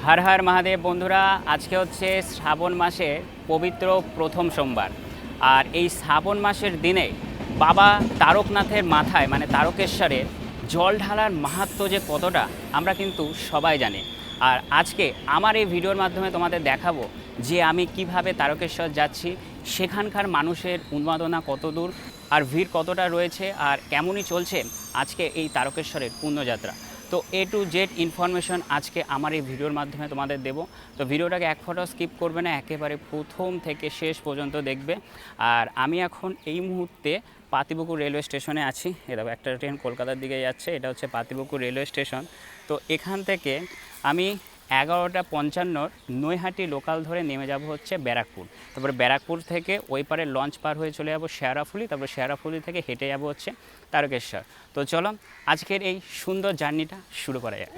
হর হর মহাদেব বন্ধুরা, আজকে হচ্ছে শ্রাবণ মাসের পবিত্র প্রথম সোমবার। আর এই শ্রাবণ মাসের দিনে বাবা তারকনাথের মাথায় মানে তারকেশ্বরের জল ঢালার মাহাত্ম্য যে কতটা আমরা কিন্তু সবাই জানি। আর আজকে আমার এই ভিডিওর মাধ্যমে তোমাদের দেখাবো যে আমি কিভাবে তারকেশ্বর যাচ্ছি, সেখানকার মানুষের উন্মাদনা কত দূর আর ভিড় কতটা রয়েছে আর কেমনই চলছে আজকে এই তারকেশ্বরের পুণ্যযাত্রা। তো A to Z ইনফরমেশন আজকে আমার এই ভিডিওর মাধ্যমে তোমাদের দেব। তো ভিডিওটাকে এক ফটো স্কিপ করবে না, একেবারে প্রথম থেকে শেষ পর্যন্ত দেখবে। আর আমি এখন এই মুহূর্তে পাতিপুকুর রেলওয়ে স্টেশনে আছি। দেখো একটা ট্রেন কলকাতার দিকে যাচ্ছে, এটা হচ্ছে পাতিপুকুর রেলওয়ে স্টেশন। তো এখান থেকে আমি 11:55 নৈহাটি লোকাল ধরে নেমে যাব হচ্ছে ব্যারাকপুর। তারপরে ব্যারাকপুর থেকে ওই পারে লঞ্চ পার হয়ে চলে যাব শেয়ারাফুলি, তারপরে শেয়ারাফুলি থেকে হেঁটে যাব হচ্ছে তারকেশ্বর। তো চলো আজকের এই সুন্দর জার্নিটা শুরু করা যাক।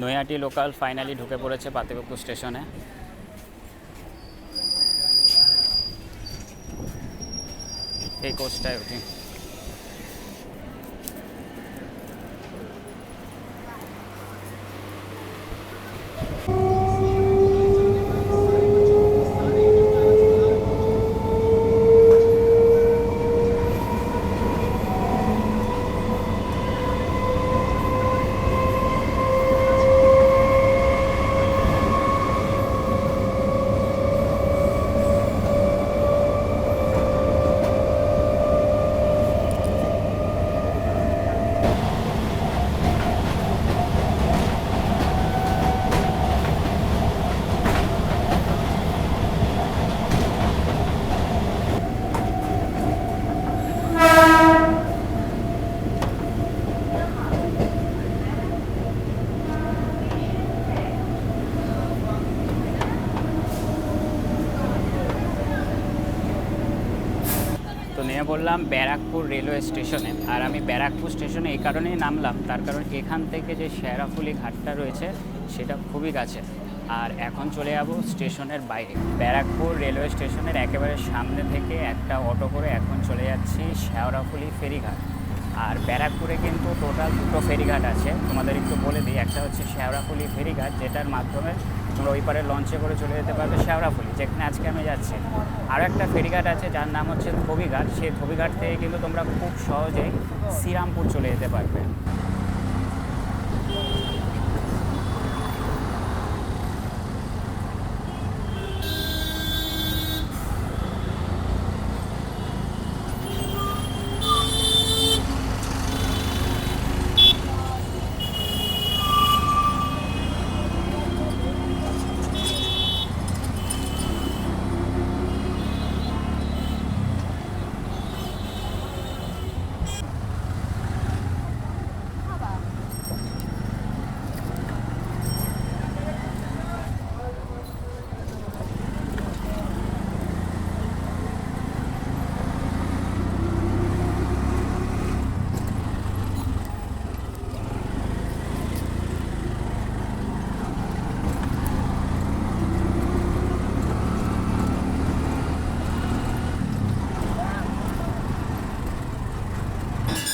নৈহাটি লোকাল ফাইনালি ঢুকে পড়েছে পাতিপুকুর স্টেশনে। এই কোচটায় উঠি। তো নেমে বললাম ব্যারাকপুর রেলওয়ে স্টেশনে। আর আমি ব্যারাকপুর স্টেশনে এই কারণেই নামলাম, তার কারণ এখান থেকে যে শেয়ারাফুলি ঘাটটা রয়েছে সেটা খুবই কাছে। আর এখন চলে যাব স্টেশনের বাইরে। ব্যারাকপুর রেলওয়ে স্টেশনের একেবারে সামনে থেকে একটা অটো করে এখন চলে যাচ্ছি শেয়ারাফুলি ফেরিঘাট। আর ব্যারাকপুরে কিন্তু টোটাল দুটো ফেরিঘাট আছে, তোমাদের একটু বলে দিই। একটা হচ্ছে শেয়ারাফুলি ফেরিঘাট, যেটার মাধ্যমে তোমরা ওই পারে লঞ্চে করে চলে যেতে পারবে শেয়ারাফুলি, যেখানে আজকে আমি যাচ্ছি। আরও একটা ফেরিঘাট আছে যার নাম হচ্ছে ধোবিঘাট। সেই ধোবিঘাট থেকে কিন্তু তোমরা খুব সহজেই শ্রীরামপুর চলে যেতে পারবে।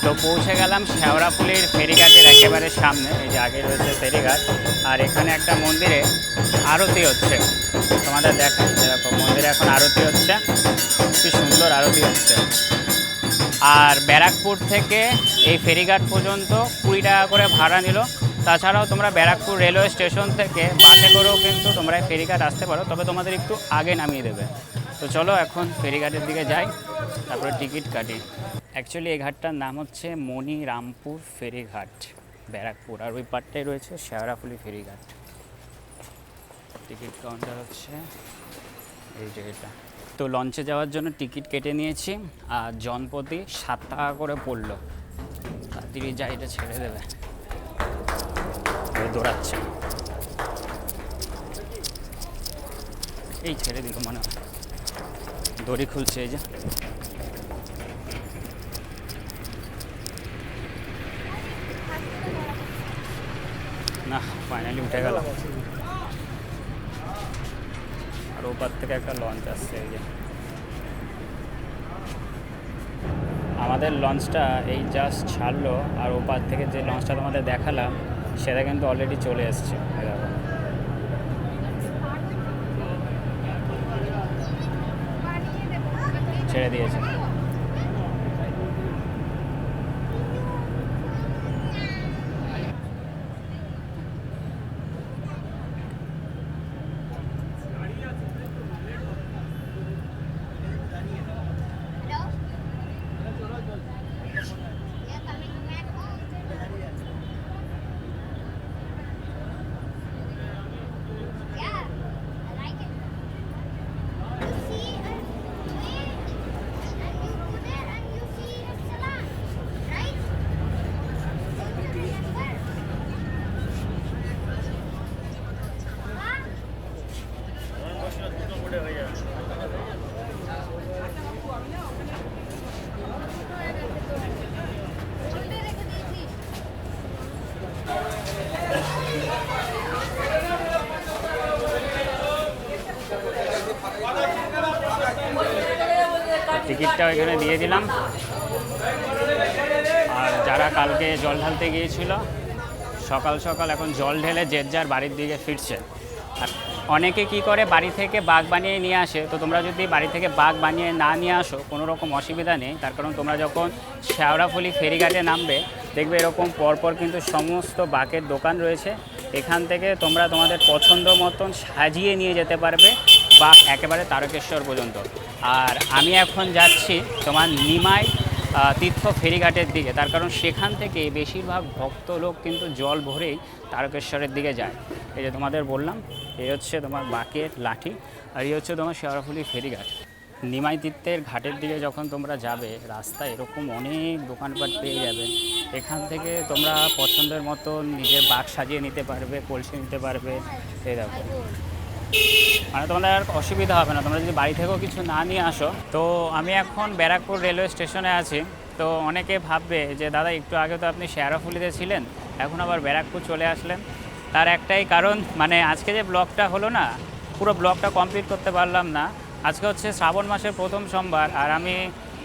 তো পৌঁছে গেলাম শেওড়াফুলির ফেরিঘাটের একেবারে সামনে। এই যে আগে রয়েছে ফেরিঘাট, আর এখানে একটা মন্দিরে আরতি হচ্ছে, তোমাদের দেখাই। যেরকম মন্দিরে এখন আরতি হচ্ছে, কি সুন্দর আরতি হচ্ছে। আর ব্যারাকপুর থেকে এই ফেরিঘাট পর্যন্ত 20 টাকা করে ভাড়া নিল। তাছাড়াও তোমরা ব্যারাকপুর রেলওয়ে স্টেশন থেকে বাসে করেও কিন্তু তোমরা ফেরিঘাট আসতে পারো, তবে তোমাদের একটু আগে নামিয়ে দেবে। তো চলো এখন ফেরিঘাটের দিকে যাই, তারপরে টিকিট কাটি। অ্যাকচুয়ালি এই ঘাটটার নাম হচ্ছে মনিরামপুর ফেরিঘাট ব্যারাকপুর, আর ওই পাটটাই রয়েছে শেওড়াফুলি ফেরিঘাট। টিকিট কাউন্টার হচ্ছে এই যে এটা। তো লঞ্চে যাওয়ার জন্য টিকিট কেটে নিয়েছি, আর জনপ্রতি 7 টাকা করে পড়লো। তাড়াতাড়ি যাই, এটা ছেড়ে দেবে, দৌড়াচ্ছে। এই ছেড়ে দিল মনে হয়, দড়ি খুলছে। এই যে না, ফাইনালি উঠে গেলাম। আর ওপার থেকে একটা লঞ্চ আসছে। এই যে আমাদের লঞ্চটা এই জাস্ট ছাড়লো, আর ওপার থেকে যে লঞ্চটা তোমাদের দেখালাম সেটা কিন্তু অলরেডি চলে এসছে। ছেড়ে দিয়েছে। টিকিটটাও এখানে দিয়ে দিলাম। আর যারা কালকে জল ঢালতে গিয়েছিল সকাল সকাল এখন জল ঢেলে যে যার বাড়ির দিকে ফিরছে। আর অনেকে কি করে বাড়ি থেকে বাগ বানিয়ে নিয়ে আসে, তো তোমরা যদি বাড়ি থেকে বাগ বানিয়ে না নিয়ে আসো কোনো রকম অসুবিধা নেই। তার কারণ তোমরা যখন শেওড়াফুলি ফেরিঘাটে নামবে দেখবে এরকম পরপর কিন্তু সমস্ত বাকের দোকান রয়েছে। এখান থেকে তোমরা তোমাদের পছন্দ মতন সাজিয়ে নিয়ে যেতে পারবে বাগ একেবারে তারকেশ্বর পর্যন্ত। আর আমি এখন যাচ্ছি তোমার নিমাই তীর্থ ফেরিঘাটের দিকে, তার কারণ সেখান থেকে বেশিরভাগ ভক্ত লোক কিন্তু জল ভরেই তারকেশ্বরের দিকে যায়। এই যে তোমাদের বললাম, এই হচ্ছে তোমার বাকের লাঠি, আর এই হচ্ছে তোমার শেওড়াফুলি ফেরিঘাট। নিমাই তীর্থের ঘাটের দিকে যখন তোমরা যাবে রাস্তায় এরকম অনেক দোকানপাট পেয়ে যাবে। এখান থেকে তোমরা পছন্দের মতো নিজের বাগ সাজিয়ে নিতে পারবে, কলসি নিতে পারবে। এই দেখো, মানে তোমাদের আর অসুবিধা হবে না তোমরা যদি বাড়ি থেকেও কিছু না নিয়ে আসো। তো আমি এখন ব্যারাকপুর রেলওয়ে স্টেশনে আছি। তো অনেকে ভাববে যে দাদা একটু আগে তো আপনি শেওড়াফুলিতে ছিলেন, এখন আবার ব্যারাকপুর চলে আসলেন। তার একটাই কারণ, মানে আজকে যে ব্লগটা হলো না, পুরো ব্লগটা কমপ্লিট করতে পারলাম না। আজকে হচ্ছে শ্রাবণ মাসের প্রথম সোমবার, আর আমি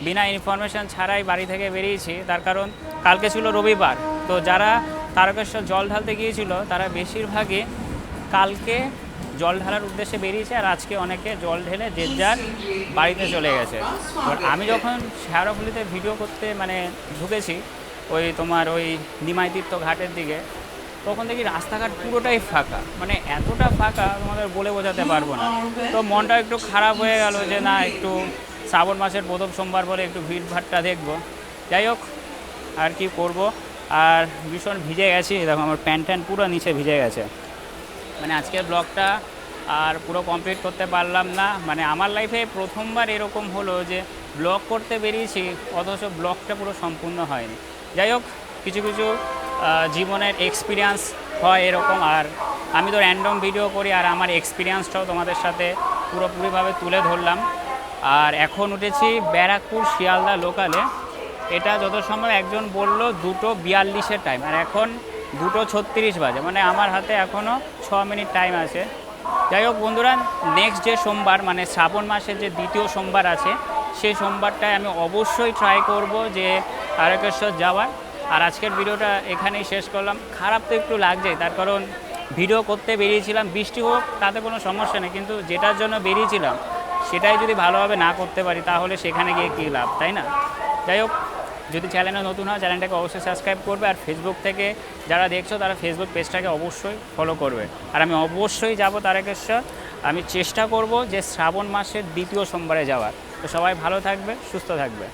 বিনা ইনফরমেশান ছাড়াই বাড়ি থেকে বেরিয়েছি। তার কারণ কালকে ছিল রবিবার। তো যারা তারকেশ্বর জল ঢালতে গিয়েছিল তারা বেশিরভাগই কালকে জল ঢালার উদ্দেশ্যে বেরিয়েছে, আর আজকে অনেকে জল ঢেলে যে যার বাড়িতে চলে গেছে। বাট আমি যখন শেওড়াফুলিতে ভিডিও করতে মানে ঢুকেছি ওই তোমার ওই নিমাই তীর্থ ঘাটের দিকে, তখন দেখি রাস্তাঘাট পুরোটাই ফাঁকা, মানে এতটা ফাঁকা তোমাদের বলে বোঝাতে পারবো না। তো মনটা একটু খারাপ হয়ে গেল যে না, একটু শ্রাবণ মাসের প্রথম সোমবার বলে একটু ভিড়ভাড়টা দেখবো। যাই হোক, আর কি করব। আর ভীষণ ভিজে গেছি, দেখো আমার প্যান্ট পুরো নিচে ভিজে গেছে। মানে আজকের ব্লগটা আর পুরো কমপ্লিট করতে পারলাম না। মানে আমার লাইফে প্রথমবার এরকম হলো যে ব্লগ করতে বেরিয়েছি অথচ ব্লগটা পুরো সম্পূর্ণ হয়নি। যাই হোক, কিছু কিছু জীবনের এক্সপিরিয়েন্স হয় এরকম। আর আমি তো র্যান্ডম ভিডিও করি, আর আমার এক্সপিরিয়েন্সটাও তোমাদের সাথে পুরোপুরিভাবে তুলে ধরলাম। আর এখন উঠেছি ব্যারাকপুর শিয়ালদা লোকালে। এটা যত সময় একজন বলল 2:42 টাইম, আর এখন 2:36 বাজে, মানে আমার হাতে এখনও 6 মিনিট টাইম আছে। যাই হোক বন্ধুরা, নেক্সট যে সোমবার মানে শ্রাবণ মাসের যে দ্বিতীয় সোমবার আছে, সেই সোমবারটায় আমি অবশ্যই ট্রাই করব যে তারকেশ্বর যাওয়ার। আর আজকের ভিডিওটা এখানেই শেষ করলাম। খারাপ তো একটু লাগছেই, তার কারণ ভিডিও করতে বেরিয়েছিলাম, বৃষ্টি হোক তাতে কোনো সমস্যা নেই, কিন্তু যেটার জন্য বেরিয়েছিলাম সেটাই যদি ভালোভাবে না করতে পারি তাহলে সেখানে গিয়ে কী লাভ, তাই না? যাই হোক, যদি চ্যানেলে নতুন হয় চ্যানেলটাকে অবশ্যই সাবস্ক্রাইব করবে। আর ফেসবুক থেকে যারা দেখছো তারা ফেসবুক পেজটাকে অবশ্যই ফলো করবে। আর আমি অবশ্যই যাব তারকেশ্বর। আমি চেষ্টা করব যে শ্রাবণ মাসের দ্বিতীয় সোমবারে যাওয়ার। তো সবাই ভালো থাকবে, সুস্থ থাকবে।